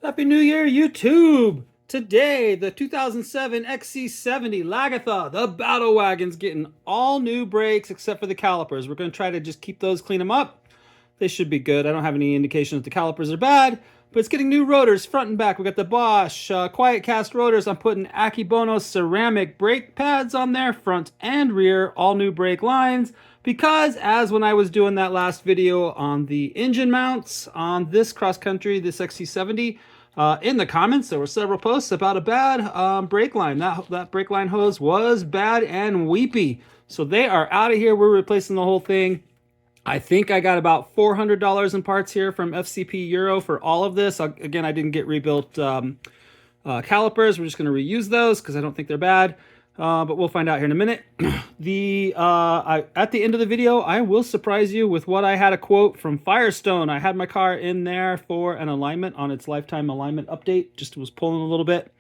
Happy New Year, YouTube! Today, the 2007 XC70 Lagatha, the battle wagon's getting all new brakes except for the calipers. We're going to try to just keep those, clean them up. They should be good. I don't have any indication that the calipers are bad, but it's getting new rotors front and back. We got the Bosch quiet cast rotors. I'm putting Akebono Ceramic brake pads on there, front and rear, all new brake lines. Because as when I was doing that last video on the engine mounts on this cross country, this XC70, in the comments there were several posts about a bad brake line. That brake line hose was bad and weepy. So they are out of here. We're replacing the whole thing. I think I got about $400 in parts here from FCP Euro for all of this. Again, I didn't get rebuilt calipers. We're just going to reuse those because I don't think they're bad. But we'll find out here in a minute. At the end of the video, I will surprise you with what I had a quote from Firestone. I had my car in there for an alignment on its lifetime alignment update. Just was pulling a little bit.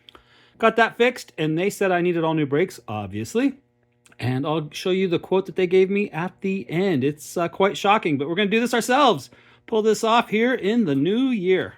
Got that fixed, and they said I needed all new brakes, obviously. And I'll show you the quote that they gave me at the end. It's quite shocking, but we're going to do this ourselves. Pull this off here in the new year.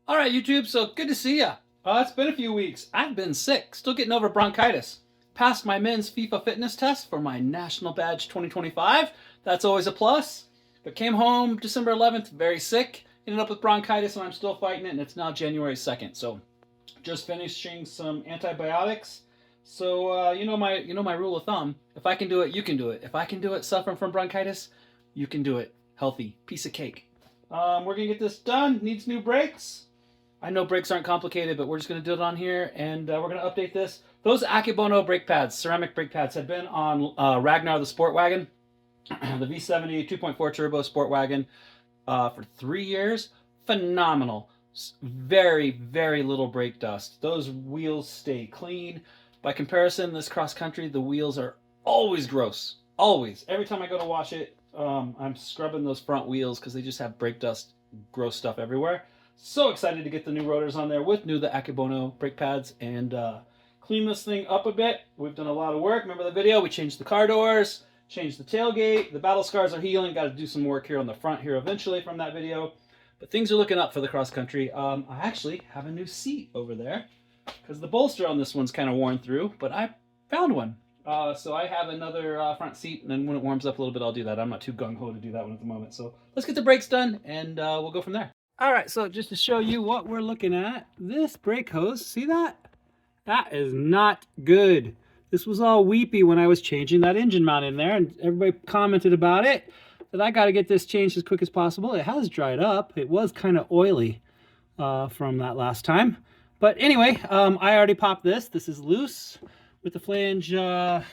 All right, YouTube, so good to see ya. It's been a few weeks. I've been sick, still getting over bronchitis. Passed my men's FIFA fitness test for my national badge 2025. That's always a plus. But came home December 11th, very sick. Ended up with bronchitis, and I'm still fighting it, and it's now January 2nd. So just finishing some antibiotics. So you know my rule of thumb. If I can do it, you can do it. If I can do it suffering from bronchitis, you can do it. Healthy. Piece of cake. We're going to get this done. Needs new brakes. I know brakes aren't complicated, but we're just going to do it on here, and we're going to update this. Those Akebono brake pads, ceramic brake pads, had been on Ragnar the Sport Wagon, the V70 2.4 turbo Sport Wagon, for 3 years. Phenomenal. Very, very little brake dust. Those wheels stay clean. By comparison, this cross country, the wheels are always gross. Always. Every time I go to wash it, I'm scrubbing those front wheels because they just have brake dust, gross stuff everywhere. So excited to get the new rotors on there with the Akebono brake pads and clean this thing up a bit. We've done a lot of work. Remember the video? We changed the car doors, changed the tailgate. The battle scars are healing. Got to do some work here on the front here eventually from that video. But things are looking up for the cross country. I actually have a new seat over there because the bolster on this one's kind of worn through, but I found one. So I have another front seat, and then when it warms up a little bit, I'll do that. I'm not too gung-ho to do that one at the moment. So let's get the brakes done, and we'll go from there. All right, so just to show you what we're looking at, this brake hose, see that? That is not good. This was all weepy when I was changing that engine mount in there, and everybody commented about it, that I got to get this changed as quick as possible. It has dried up. It was kind of oily from that last time. But anyway, I already popped this. This is loose with the flange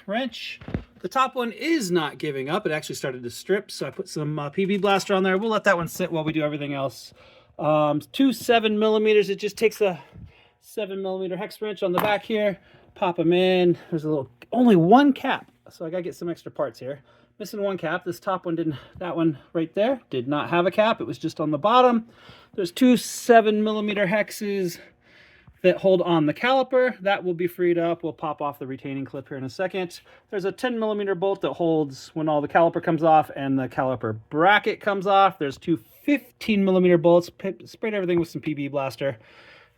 wrench. The top one is not giving up. It actually started to strip, so I put some PB Blaster on there. We'll let that one sit while we do everything else. 2 7mm. It just takes a 7mm hex wrench on the back here. Pop them in. There's a little, only one cap, so I gotta get some extra parts here. Missing one cap. This top one didn't. That one right there did not have a cap. It was just on the bottom. There's 2 7mm hexes that hold on the caliper. That will be freed up. We'll pop off the retaining clip here in a second. There's a 10mm bolt that holds when all the caliper comes off and the caliper bracket comes off. There's 2 15mm bolts. Sprayed everything with some PB Blaster.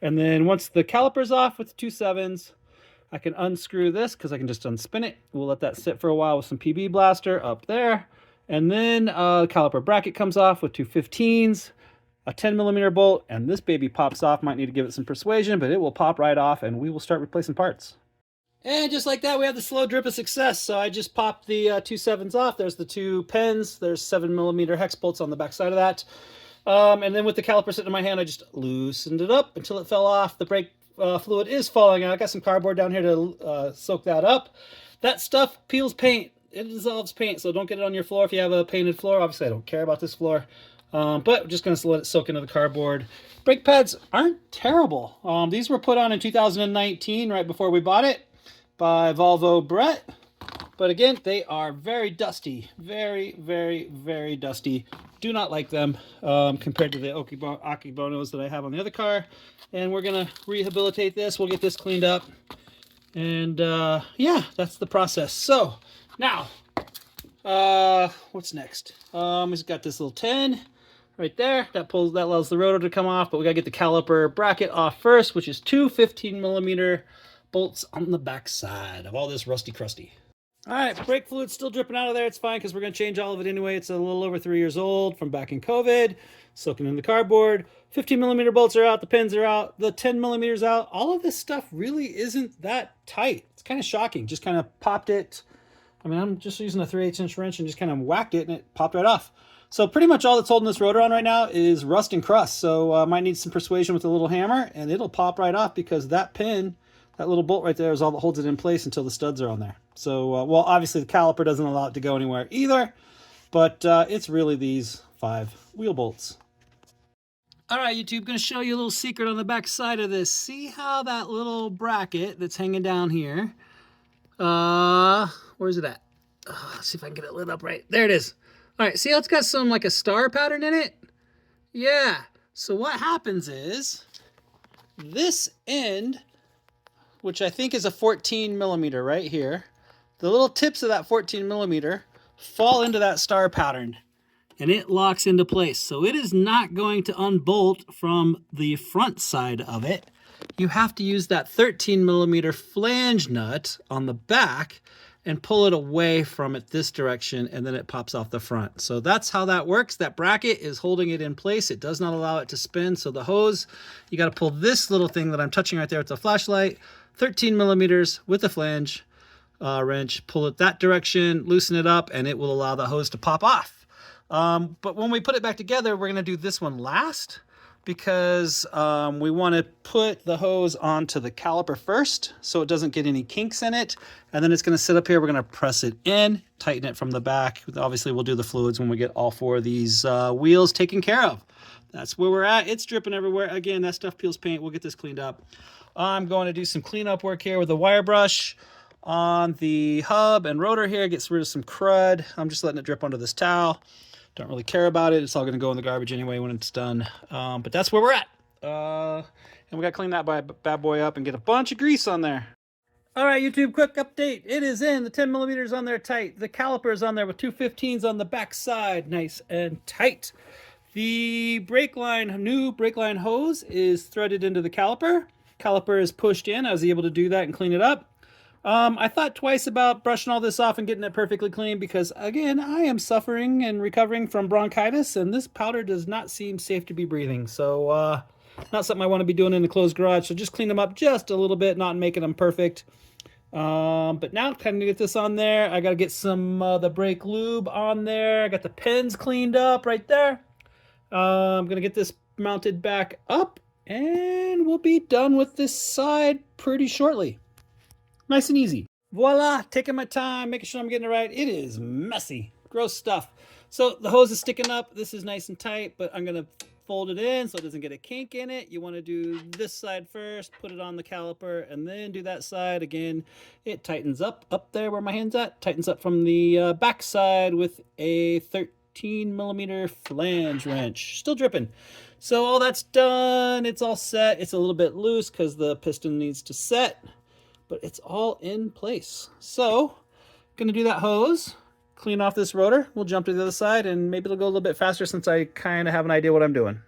And then once the caliper's off with 2 7s, I can unscrew this because I can just unspin it. We'll let that sit for a while with some PB Blaster up there. And then the caliper bracket comes off with 2 15s. A 10mm bolt, and this baby pops off. Might need to give it some persuasion, but it will pop right off, and we will start replacing parts. And just like that, we have the slow drip of success. So I just popped the 2 7s off. There's the 2 pens. There's 7mm hex bolts on the back side of that. And then with the caliper sitting in my hand, I just loosened it up until it fell off. The brake fluid is falling out. I got some cardboard down here to soak that up. That stuff peels paint. It dissolves paint, so don't get it on your floor if you have a painted floor. Obviously, I don't care about this floor. But we're just going to let it soak into the cardboard. Brake pads aren't terrible. These were put on in 2019, right before we bought it, by Volvo Brett. But again, they are very dusty. Very, very, very dusty. Do not like them compared to the Akebonos that I have on the other car. And we're going to rehabilitate this. We'll get this cleaned up. And yeah, that's the process. So now, What's next? We've got this little 10 right there. That allows the rotor to come off, but we gotta get the caliper bracket off first, which is two 15mm bolts on the back side of all this rusty crusty. All right, brake fluid's still dripping out of there. It's fine because we're going to change all of it anyway. It's a little over 3 years old from back in COVID, soaking in the cardboard. 15mm bolts are out, the pins are out, the 10mm out. All of this stuff really isn't that tight. It's kind of shocking. Just kind of popped it. I mean, I'm just using a 3/8" wrench and just kind of whacked it and it popped right off. So pretty much all that's holding this rotor on right now is rust and crust. So I might need some persuasion with a little hammer and it'll pop right off because that pin, that little bolt right there is all that holds it in place until the studs are on there. So, well, obviously the caliper doesn't allow it to go anywhere either, but it's really these 5 wheel bolts. All right, YouTube, going to show you a little secret on the back side of this. See how that little bracket that's hanging down here, where's it at? Let's see if I can get it lit up right. There it is. All right, see how it's got some like a star pattern in it? Yeah. So what happens is this end, which I think is a 14mm right here, the little tips of that 14mm fall into that star pattern and it locks into place. So it is not going to unbolt from the front side of it. You have to use that 13mm flange nut on the back and pull it away from it this direction, and then it pops off the front. So that's how that works. That bracket is holding it in place. It does not allow it to spin. So the hose, you got to pull this little thing that I'm touching right there with the flashlight, 13mm with the flange wrench, pull it that direction, loosen it up, and it will allow the hose to pop off. But when we put it back together, we're going to do this one last because we want to put the hose onto the caliper first so it doesn't get any kinks in it. And then it's going to sit up here. We're going to press it in, tighten it from the back. Obviously, we'll do the fluids when we get all 4 of these wheels taken care of. That's where we're at. It's dripping everywhere. Again, that stuff peels paint. We'll get this cleaned up. I'm going to do some cleanup work here with a wire brush on the hub and rotor here. Gets rid of some crud. I'm just letting it drip onto this towel. Don't really care about it. It's all going to go in the garbage anyway when it's done. But that's where we're at. And we got to clean that bad boy up and get a bunch of grease on there. All right, YouTube, quick update. It is in. The 10mm on there tight. The caliper is on there with 2 15s on the back side. Nice and tight. The new brake line hose is threaded into the caliper. Caliper is pushed in. I was able to do that and clean it up. I thought twice about brushing all this off and getting it perfectly clean because, again, I am suffering and recovering from bronchitis, and this powder does not seem safe to be breathing. So, not something I want to be doing in the closed garage. So just clean them up just a little bit, not making them perfect. But now time to get this on there. I got to get some the brake lube on there. I got the pins cleaned up right there. I'm going to get this mounted back up, and we'll be done with this side pretty shortly. Nice and easy. Voila, taking my time, making sure I'm getting it right. It is messy, gross stuff. So the hose is sticking up. This is nice and tight, but I'm gonna fold it in so it doesn't get a kink in it. You wanna do this side first, put it on the caliper, and then do that side. Again, it tightens up there where my hand's at. Tightens up from the back side with a 13mm flange wrench. Still dripping. So all that's done. It's all set. It's a little bit loose because the piston needs to set, but it's all in place. So, gonna do that hose, clean off this rotor. We'll jump to the other side and maybe it'll go a little bit faster since I kind of have an idea what I'm doing.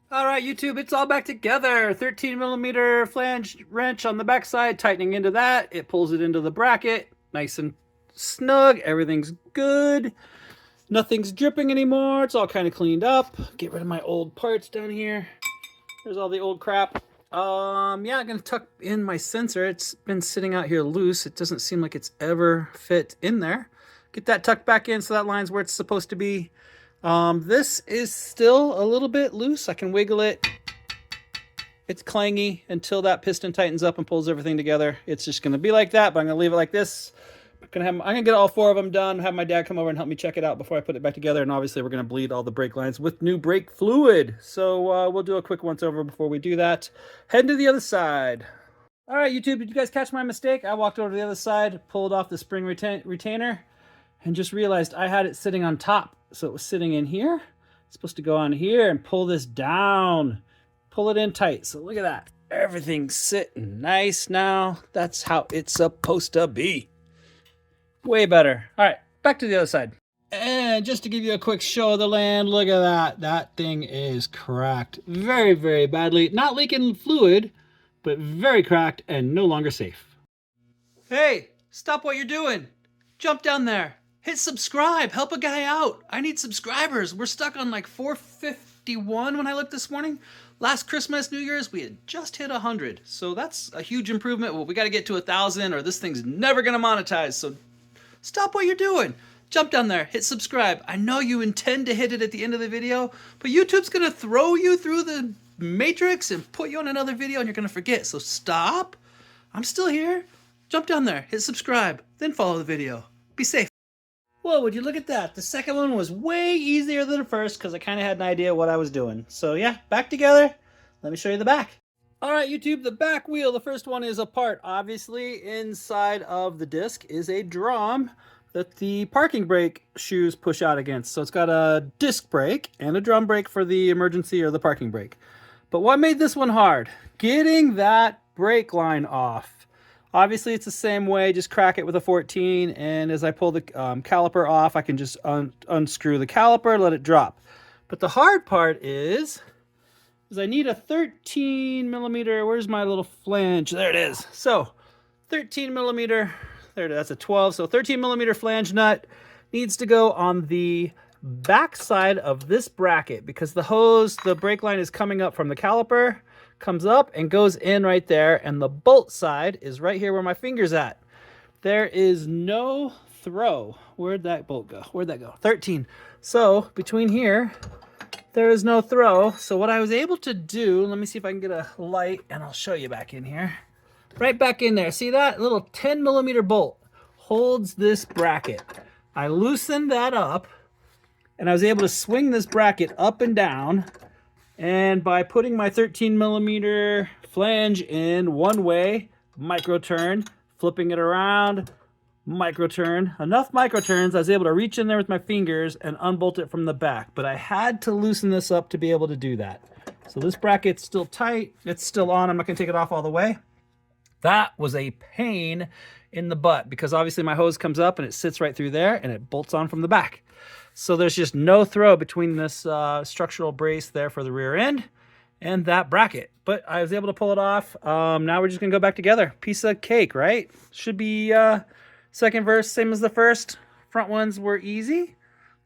All right, YouTube, it's all back together. 13mm flange wrench on the back side, tightening into that. It pulls it into the bracket, nice and snug. Everything's good. Nothing's dripping anymore. It's all kind of cleaned up. Get rid of my old parts down here. There's all the old crap. Yeah, I'm gonna tuck in my sensor. It's been sitting out here loose. It doesn't seem like it's ever fit in there. Get that tucked back in so that line's where it's supposed to be. This is still a little bit loose. I can wiggle it. It's clangy until that piston tightens up and pulls everything together. It's just gonna be like that, but I'm gonna leave it like this. I'm gonna get all 4 of them done, have my dad come over and help me check it out before I put it back together, and obviously we're gonna bleed all the brake lines with new brake fluid. So we'll do a quick once over before we do that. Head to the other side. All right, YouTube, did you guys catch my mistake? I walked over to the other side, pulled off the spring retainer, and just realized I had it sitting on top. So it was sitting in here. It's supposed to go on here and pull this down. Pull it in tight. So look at that. Everything's sitting nice now. That's how it's supposed to be. Way better. All right, back to the other side. And just to give you a quick show of the land, look at that. That thing is cracked very, very badly. Not leaking fluid, but very cracked and no longer safe. Hey, stop what you're doing. Jump down there. Hit subscribe. Help a guy out. I need subscribers. We're stuck on like 451 when I looked this morning. Last Christmas, New Year's, we had just hit 100. So that's a huge improvement. Well, we got to get to 1,000 or this thing's never going to monetize. So stop what you're doing. Jump down there, hit subscribe. I know you intend to hit it at the end of the video, but YouTube's going to throw you through the matrix and put you on another video and you're going to forget. So stop. I'm still here. Jump down there, hit subscribe, then follow the video. Be safe. Whoa, would you look at that? The second one was way easier than the first because I kind of had an idea what I was doing. So yeah, back together. Let me show you the back. All right, YouTube, the back wheel, the first one is apart. Obviously, inside of the disc is a drum that the parking brake shoes push out against. So it's got a disc brake and a drum brake for the emergency or the parking brake. But what made this one hard? Getting that brake line off. Obviously, it's the same way, just crack it with a 14, and as I pull the caliper off, I can just unscrew the caliper, let it drop. But the hard part is I need a 13 millimeter, where's my little flange? There it is. So, 13 millimeter, there it is, that's a 12, so 13 millimeter flange nut needs to go on the back side of this bracket because the hose, the brake line is coming up from the caliper, comes up and goes in right there, and the bolt side is right here where my finger's at. There is no throw. Where'd that bolt go? Where'd that go? 13. So between here, there is no throw. So what I was able to do, let me see if I can get a light and I'll show you back in here. Right back in there. See that little 10 millimeter bolt holds this bracket. I loosened that up and I was able to swing this bracket up and down. And by putting my 13 millimeter flange in one way, micro turn, flipping it around, micro turn, enough micro turns, I was able to reach in there with my fingers and unbolt it from the back. But I had to loosen this up to be able to do that. So this bracket's still tight. It's still on. I'm not going to take it off all the way. That was a pain in the butt because obviously my hose comes up and it sits right through there and it bolts on from the back. So there's just no throw between this structural brace there for the rear end and that bracket. But I was able to pull it off. Now we're just going to go back together. Piece of cake, right? Should be second verse, same as the first. Front ones were easy.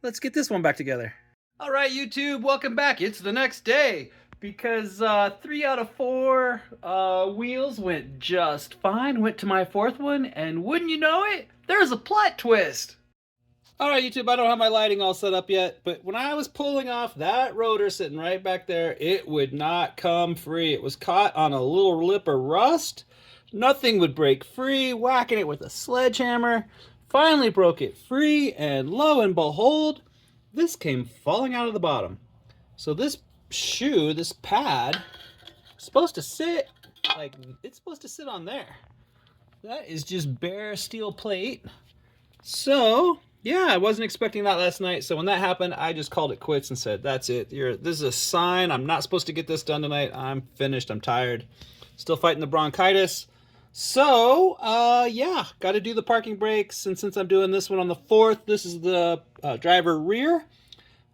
Let's get this one back together. All right, YouTube, welcome back. It's the next day because 3 out of 4 wheels went just fine. Went to my fourth one, and wouldn't you know it, there's a plot twist. All right, YouTube, I don't have my lighting all set up yet, but when I was pulling off that rotor sitting right back there, it would not come free. It was caught on a little lip of rust. Nothing would break free. Whacking it with a sledgehammer. Finally broke it free, and lo and behold, this came falling out of the bottom. So this shoe, this pad, is supposed to sit like, it's supposed to sit on there. That is just bare steel plate. So yeah, I wasn't expecting that last night. So when that happened, I just called it quits and said, that's it. This is a sign. I'm not supposed to get this done tonight. I'm finished. I'm tired. Still fighting the bronchitis. So, yeah, got to do the parking brakes. And since I'm doing this one on the 4th, this is the driver rear.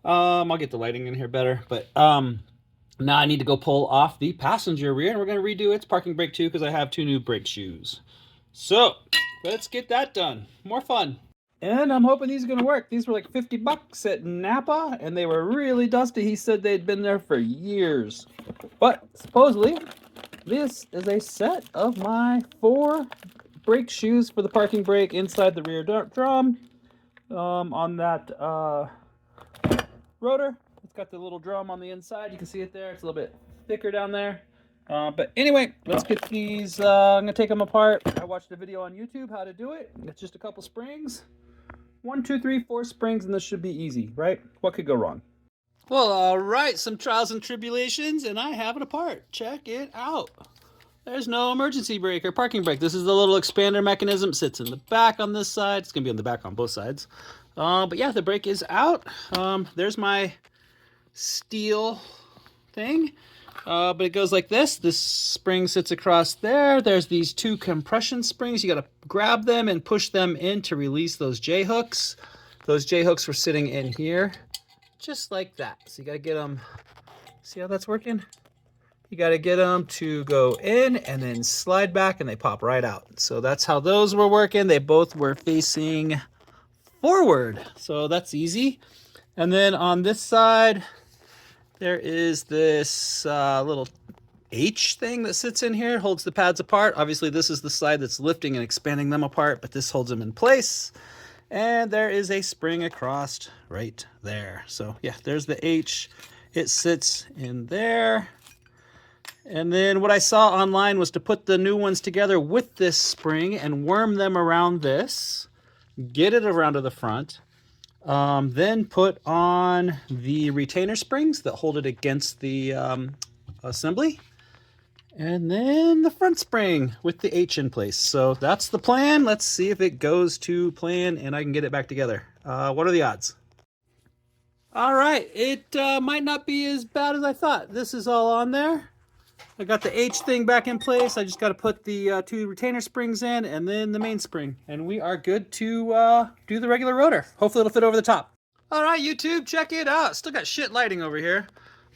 I'll get the lighting in here better. But now I need to go pull off the passenger rear. And we're going to redo its parking brake too because I have 2 new brake shoes. So, let's get that done. More fun. And I'm hoping these are going to work. These were like $50 at Napa, and they were really dusty. He said they'd been there for years. But supposedly, this is a set of my 4 brake shoes for the parking brake inside the rear drum on that rotor. It's got the little drum on the inside. You can see it there. It's a little bit thicker down there. But anyway, let's get these. I'm going to take them apart. I watched a video on YouTube how to do it. It's just a couple springs. 1, 2, 3, 4 springs, and this should be easy, right? What could go wrong? Well, all right, some trials and tribulations, and I have it apart. Check it out. There's no emergency brake or parking brake. This is the little expander mechanism. Sits in the back on this side. It's going to be on the back on both sides. But yeah, the brake is out. There's my steel thing. But it goes like this. This spring sits across there. There's these 2 compression springs. You got to grab them and push them in to release those J-hooks. those J-hooks were sitting in here, just like that. So you got to get them, see how that's working? You got to get them to go in and then slide back and they pop right out. So that's how those were working. They both were facing forward. So that's easy. And then on this side, there is this little H thing that sits in here, holds the pads apart. Obviously, this is the side that's lifting and expanding them apart, but this holds them in place. And there is a spring across right there. So yeah, there's the H. It sits in there. And then what I saw online was to put the new ones together with this spring and worm them around this, get it around to the front, then put on the retainer springs that hold it against the assembly, and then the front spring with the H in place. So that's the plan. Let's see if it goes to plan and I can get it back together. What are the odds? All right, it might not be as bad as I thought. This is all on there. I got the H thing back in place. I just got to put the 2 retainer springs in and then the main spring. And we are good to do the regular rotor. Hopefully it'll fit over the top. All right, YouTube, check it out. Still got shit lighting over here.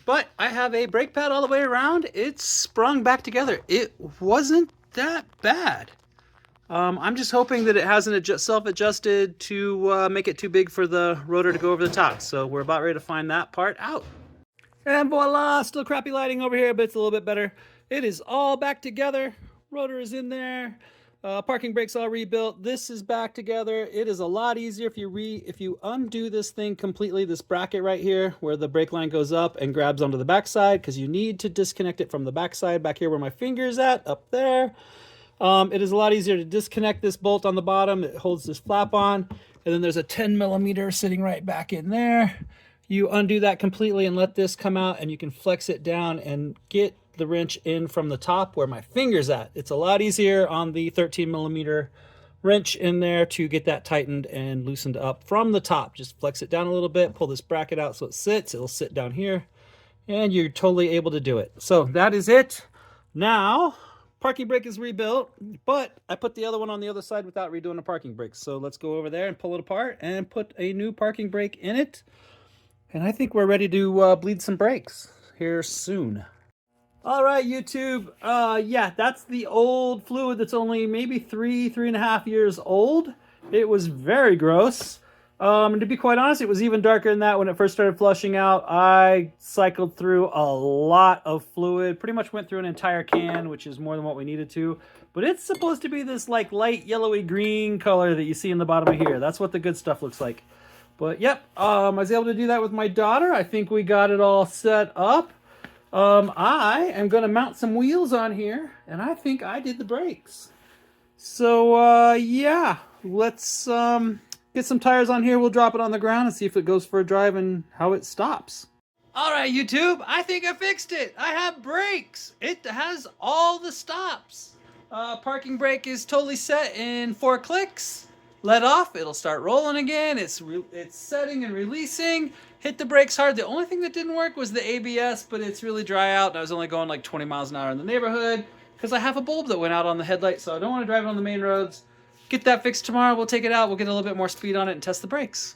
But I have a brake pad all the way around. It's sprung back together. It wasn't that bad. I'm just hoping that it hasn't self-adjusted to make it too big for the rotor to go over the top. So we're about ready to find that part out. And voila, still crappy lighting over here, but it's a little bit better. It is all back together. Rotor is in there. Parking brakes all rebuilt. This is back together. It is a lot easier if you undo this thing completely, this bracket right here, where the brake line goes up and grabs onto the backside, because you need to disconnect it from the backside back here where my finger's at, up there. It is a lot easier to disconnect this bolt on the bottom. It holds this flap on, and then there's a 10mm sitting right back in there. You undo that completely and let this come out, and you can flex it down and get the wrench in from the top where my finger's at. It's a lot easier on the 13mm wrench in there to get that tightened and loosened up from the top. Just flex it down a little bit, pull this bracket out so it sits. It'll sit down here, and you're totally able to do it. So that is it. Now, parking brake is rebuilt, but I put the other one on the other side without redoing the parking brake. So let's go over there and pull it apart and put a new parking brake in it. And I think we're ready to bleed some brakes here soon. All right, YouTube. Yeah, that's the old fluid that's only maybe 3.5 years old. It was very gross. And to be quite honest, it was even darker than that when it first started flushing out. I cycled through a lot of fluid, pretty much went through an entire can, which is more than what we needed to. But it's supposed to be this like light yellowy green color that you see in the bottom of here. That's what the good stuff looks like. But yep, I was able to do that with my daughter. I think we got it all set up. I am going to mount some wheels on here, and I think I did the brakes. So yeah, let's get some tires on here. We'll drop it on the ground and see if it goes for a drive and how it stops. All right, YouTube, I think I fixed it. I have brakes. It has all the stops. Parking brake is totally set in 4 clicks. Let off, it'll start rolling again. It's setting and releasing. Hit the brakes hard. The only thing that didn't work was the ABS, but it's really dry out, and I was only going like 20 miles an hour in the neighborhood because I have a bulb that went out on the headlight, so I don't want to drive it on the main roads. Get that fixed tomorrow. We'll take it out. We'll get a little bit more speed on it and test the brakes.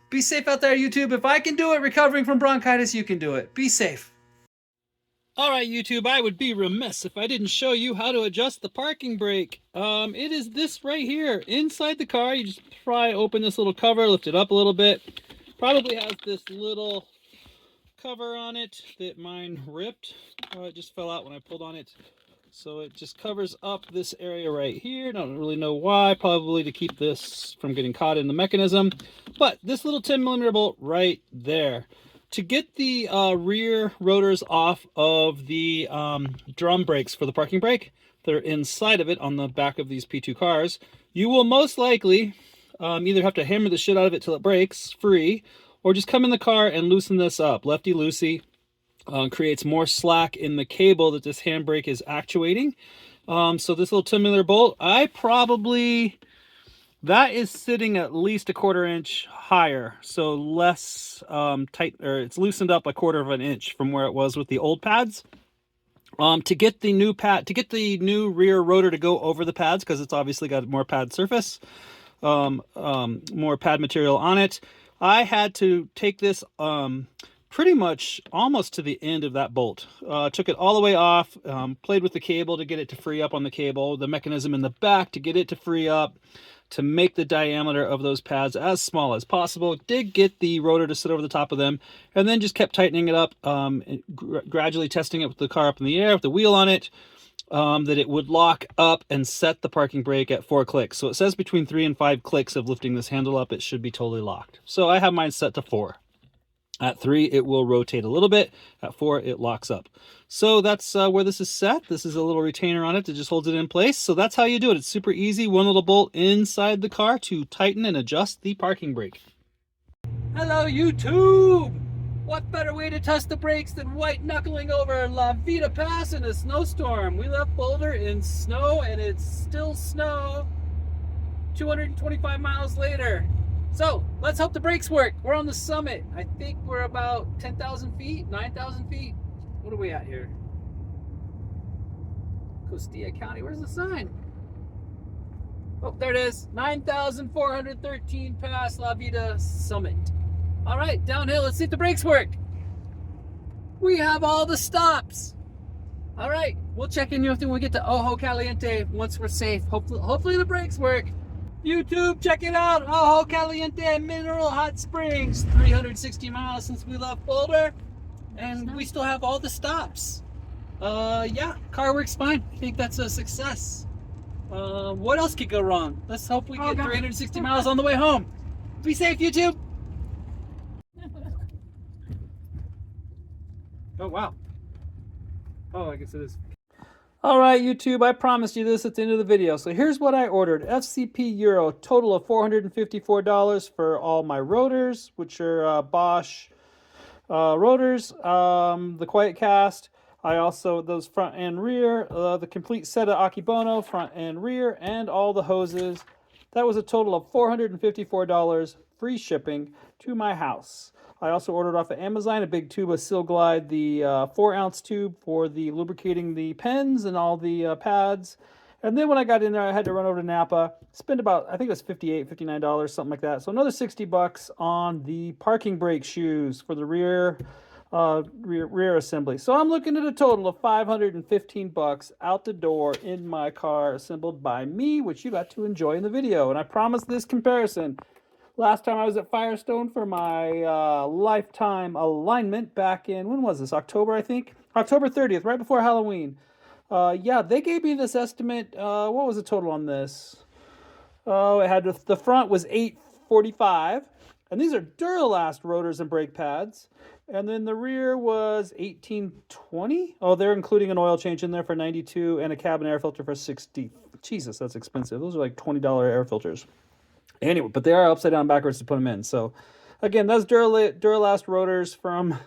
Be safe out there, YouTube. If I can do it recovering from bronchitis, you can do it. Be safe. All right, YouTube, I would be remiss if I didn't show you how to adjust the parking brake. It is this right here. Inside the car, you just pry open this little cover, lift it up a little bit. Probably has this little cover on it that mine ripped. It just fell out when I pulled on it. So it just covers up this area right here. Don't really know why, probably to keep this from getting caught in the mechanism. But this little 10mm bolt right there. To get the rear rotors off of the drum brakes for the parking brake, they're inside of it on the back of these P2 cars, you will most likely either have to hammer the shit out of it till it breaks free, or just come in the car and loosen this up. Lefty-loosey creates more slack in the cable that this handbrake is actuating. So this little 10mm bolt, that is sitting at least a 1/4 inch higher, so less tight, or it's loosened up a 1/4 inch from where it was with the old pads. To get the new rear rotor to go over the pads, because it's obviously got more pad surface, more pad material on it. I had to take this pretty much almost to the end of that bolt. Took it all the way off, played with the cable to get it to free up on the cable, the mechanism in the back to get it to free up, to make the diameter of those pads as small as possible. Did get the rotor to sit over the top of them, and then just kept tightening it up, gradually testing it with the car up in the air, with the wheel on it, that it would lock up and set the parking brake at 4 clicks. So it says between 3 and 5 clicks of lifting this handle up, it should be totally locked. So I have mine set to 4. At 3, it will rotate a little bit. At 4, it locks up. So that's where this is set. This is a little retainer on it that just holds it in place. So that's how you do it. It's super easy. One little bolt inside the car to tighten and adjust the parking brake. Hello, YouTube! What better way to test the brakes than white knuckling over La Vida Pass in a snowstorm? We left Boulder in snow, and it's still snow 225 miles later. So let's hope the brakes work. We're on the summit. I think we're about 10,000 feet, 9,000 feet. What are we at here? Costilla County. Where's the sign? Oh, there it is. 9,413 past La Vida Summit. All right, downhill. Let's see if the brakes work. We have all the stops. All right, we'll check in when we get to Ojo Caliente once we're safe. Hopefully the brakes work. YouTube, check it out. Ojo Caliente Mineral Hot Springs. 360 miles since we left Boulder, and we still have all the stops. Yeah, car works fine. I think that's a success. What else could go wrong? Let's hope we get 360 miles on the way home. Be safe, YouTube. Oh, wow. Oh, I guess it is. All right, YouTube, I promised you this at the end of the video. So here's what I ordered. FCP Euro, total of $454 for all my rotors, which are Bosch rotors, the Quiet Cast. I also, those front and rear, the complete set of Akebono, front and rear, and all the hoses. That was a total of $454, free shipping to my house. I also ordered off of Amazon a big tube of Seal Glide, the 4-ounce tube for the lubricating the pens and all the pads. And then when I got in there, I had to run over to Napa, spend about, I think it was $58, $59, something like that. So another $60 on the parking brake shoes for the rear assembly. So I'm looking at a total of $515 out the door in my car, assembled by me, which you got to enjoy in the video. And I promised this comparison. Last time I was at Firestone for my lifetime alignment back in, when was this? October, I think? October 30th, right before Halloween. Yeah, they gave me this estimate. What was the total on this? Oh, it had the front was $845, and these are Duralast rotors and brake pads. And then the rear was $1820. Oh, they're including an oil change in there for $92 and a cabin air filter for $60. Jesus, that's expensive. Those are like $20 air filters. Anyway, but they are upside down backwards to put them in. So, again, that's Duralast rotors from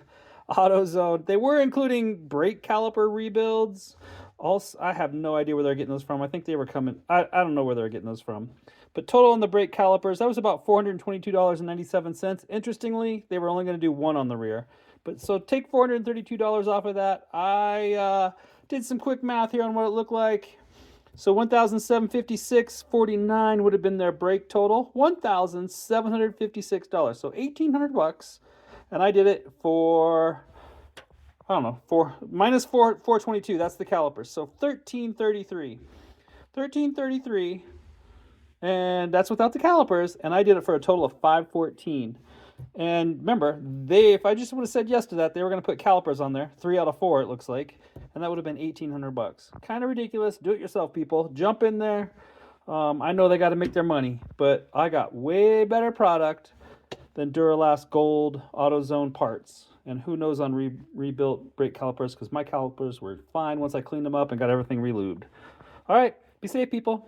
AutoZone. They were including brake caliper rebuilds. Also, I have no idea where they're getting those from. I think they were coming. I don't know where they're getting those from. But total on the brake calipers, that was about $422.97. Interestingly, they were only going to do one on the rear. But so take $432 off of that. I did some quick math here on what it looked like. So $1,756.49 would have been their brake total. $1,756. So $1,800. And I did it for, I don't know, minus $422. That's the calipers. So $1,333. $1,333. And that's without the calipers. And I did it for a total of $514. And remember, if I just would have said yes to that, they were going to put calipers on there. 3 out of 4, it looks like. And that would have been $1,800. Kind of ridiculous. Do it yourself, people. Jump in there. I know they got to make their money, but I got way better product than Duralast Gold AutoZone parts. And who knows on rebuilt brake calipers, because my calipers were fine once I cleaned them up and got everything relubed. All right. Be safe, people.